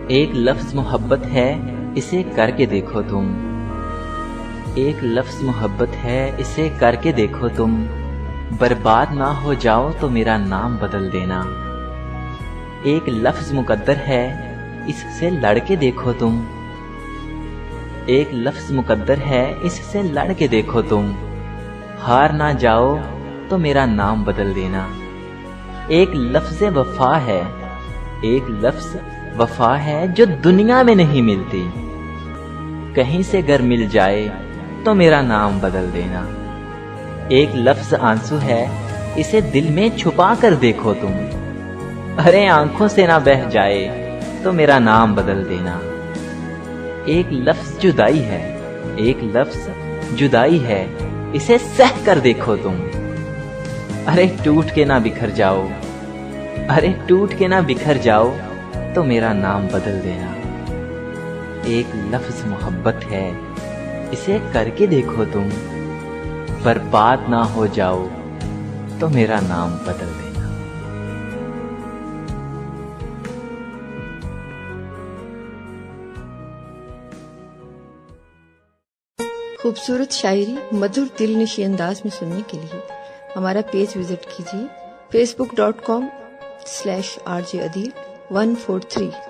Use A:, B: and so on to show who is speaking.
A: एक लफ्ज मोहब्बत है, इसे करके देखो तुम। एक लफ्ज मोहब्बत है, इसे करके देखो तुम। बर्बाद ना हो जाओ तो मेरा नाम बदल देना। एक लफ्ज मुकद्दर है, इससे लड़के देखो तुम। एक लफ्ज मुकद्दर है, इससे लड़के देखो तुम। हार ना जाओ तो मेरा नाम बदल देना। एक लफ्ज वफा है, एक लफ्ज वफा है जो दुनिया में नहीं मिलती। कहीं से अगर मिल जाए तो मेरा नाम बदल देना। एक लफ्ज आंसू है, इसे दिल में छुपा कर देखो तुम। अरे आंखों से ना बह जाए तो मेरा नाम बदल देना। एक लफ्ज जुदाई है, एक लफ्ज जुदाई है, इसे सह कर देखो तुम। अरे टूट के ना बिखर जाओ, अरे टूट के ना बिखर जाओ तो मेरा नाम बदल देना। एक लफ्ज मोहब्बत है, इसे करके देखो तुम। बर्बाद ना हो जाओ तो मेरा नाम बदल देना।
B: खूबसूरत शायरी मधुर दिलनशी अंदाज में सुनने के लिए हमारा पेज विजिट कीजिए facebook.com/rjadil143।